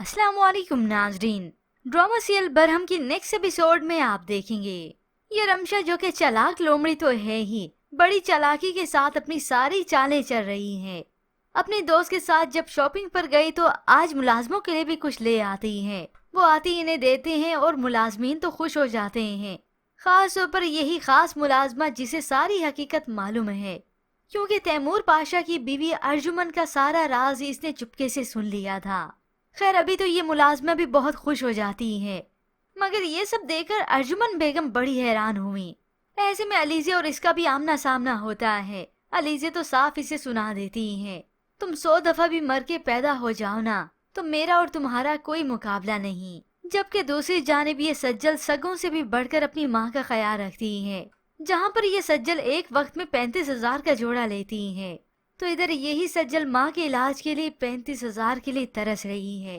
अस्सलाम वालेकुम नाजरीन। ड्रामा सीरियल बरहम की नेक्स्ट एपिसोड में आप देखेंगे ये रमशा जो कि चालाक लोमड़ी तो है ही, बड़ी चालाकी के साथ अपनी सारी चालें चल रही है। अपने दोस्त के साथ जब शॉपिंग पर गई तो आज मुलाजमों के लिए भी कुछ ले आती हैं। वो आती इन्हें देते हैं और मुलाजमीन तो खुश हो जाते हैं। खास तौर पर यही खास मुलाजमा जिसे सारी हकीकत मालूम है, क्योंकि तैमूर पाशा की बीवी अर्जुमन का सारा राज इसने चुपके से सुन लिया था। खैर अभी तो ये मुलाजमा भी बहुत खुश हो जाती है, मगर ये सब देखकर अर्जुमन बेगम बड़ी हैरान हुई। ऐसे में अलीजे और इसका भी आमना सामना होता है। अलीजे तो साफ इसे सुना देती हैं, तुम 100 दफा भी मर के पैदा हो जाओ ना तो मेरा और तुम्हारा कोई मुकाबला नहीं। जबकि दूसरी जानिब ये सज्जल सगों से भी बढ़कर अपनी माँ का ख्याल रखती है। जहाँ पर ये सज्जल एक वक्त में 35,000 का जोड़ा लेती है, तो इधर यही सज्जल माँ के इलाज के लिए 35,000 के लिए तरस रही है।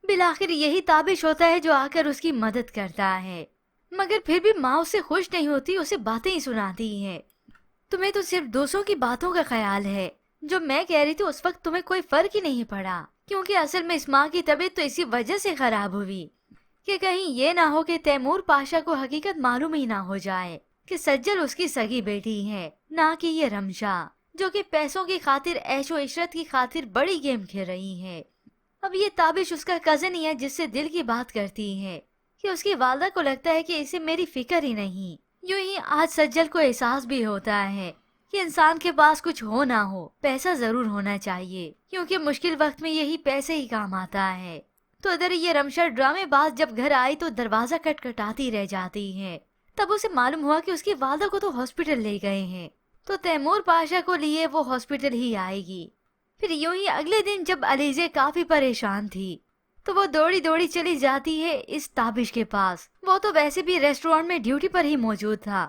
बिलाखिर यही ताबिश होता है जो आकर उसकी मदद करता है, मगर फिर भी माँ उससे खुश नहीं होती, उसे बातें ही सुनाती है। तुम्हें तो सिर्फ दूसरों की बातों का ख्याल है, जो मैं कह रही थी उस वक्त तुम्हें कोई फर्क ही नहीं पड़ा, क्योंकि असल में इस माँ की तबीयत तो इसी वजह से खराब हुई कि कहीं ये ना हो कि तैमूर पाशा को हकीकत मालूम ही ना हो जाए कि सज्जल उसकी सगी बेटी है, ना कि ये रमशा जो कि पैसों की खातिर ऐशो इशरत की खातिर बड़ी गेम खेल रही है। अब ये ताबिश उसका कजन ही है जिससे दिल की बात करती है कि उसकी वालदा को लगता है कि इसे मेरी फिक्र ही नहीं। यूं ही आज सज्जल को एहसास भी होता है कि इंसान के पास कुछ हो ना हो, पैसा जरूर होना चाहिए, क्योंकि मुश्किल वक्त में यही पैसे ही काम आता है। तो इधर ये रमशा ड्रामेबाज जब घर आई तो दरवाजा खटखटाती रह जाती है। तब उसे मालूम हुआ कि उसकी वालदा को तो हॉस्पिटल ले गए हैं, तो तैमूर पाशा को लिए वो हॉस्पिटल ही आएगी। फिर यूं ही अगले दिन जब अलीजे काफी परेशान थी तो वो दौड़ी दौड़ी चली जाती है इस ताबिश के पास। वो तो वैसे भी रेस्टोरेंट में ड्यूटी पर ही मौजूद था।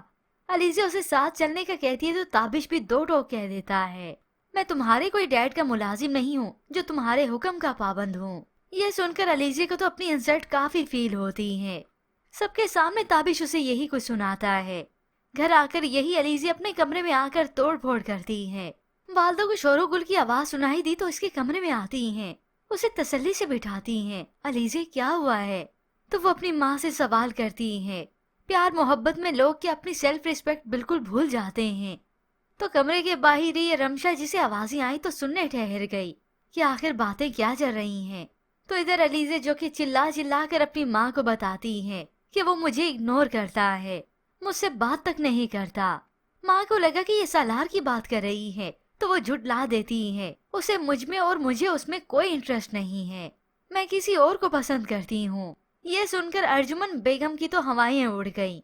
अलीजे उसे साथ चलने का कहती है तो ताबिश भी दो टोक कह देता है, मैं तुम्हारे कोई डैड का मुलाजिम नहीं हूँ जो तुम्हारे हुक्म का पाबंद हूँ। ये सुनकर अलीजे को तो अपनी इंसल्ट काफी फील होती है। सबके सामने ताबिश उसे यही कुछ सुनाता है। घर आकर यही अलीजे अपने कमरे में आकर तोड़ फोड़ करती है। वालदा को शोरो गुल की आवाज सुनाई दी तो इसके कमरे में आती हैं, उसे तसल्ली से बिठाती हैं। अलीजे क्या हुआ है? तो वो अपनी माँ से सवाल करती हैं। प्यार मोहब्बत में लोग क्या अपनी सेल्फ रिस्पेक्ट बिल्कुल भूल जाते हैं। तो कमरे के बाहर ये रमशा जिसे आवाजें आई तो सुनने ठहर गई कि आखिर बातें क्या चल रही हैं। तो इधर अलीजे जो कि चिल्ला चिल्ला कर अपनी माँ को बताती है कि वो मुझे इग्नोर करता है, मुझसे बात तक नहीं करता। माँ को लगा कि ये सालार की बात कर रही है तो वो झुठला देती है, उसे मुझ में और मुझे उसमें कोई इंटरेस्ट नहीं है, मैं किसी और को पसंद करती हूँ। ये सुनकर अर्जुमन बेगम की तो हवाएं उड़ गईं,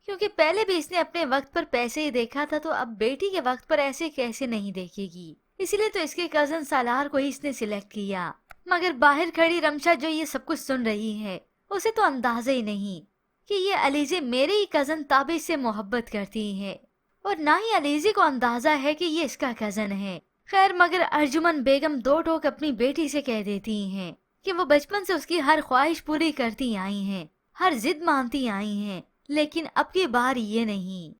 क्योंकि पहले भी इसने अपने वक्त पर पैसे ही देखा था, तो अब बेटी के वक्त पर ऐसे कैसे नहीं देखेगी। इसीलिए तो इसके कजन सालार को ही इसने सिलेक्ट किया। मगर बाहर खड़ी रमशा जो ये सब कुछ सुन रही है, उसे तो अंदाजा ही नहीं कि ये अलीजे मेरे ही कजन ताबिश से मोहब्बत करती है, और ना ही अलीजे को अंदाजा है कि ये इसका कजन है। खैर मगर अर्जुमन बेगम दो टोक अपनी बेटी से कह देती हैं कि वो बचपन से उसकी हर ख्वाहिश पूरी करती आई हैं, हर जिद मानती आई हैं, लेकिन अब की बार ये नहीं।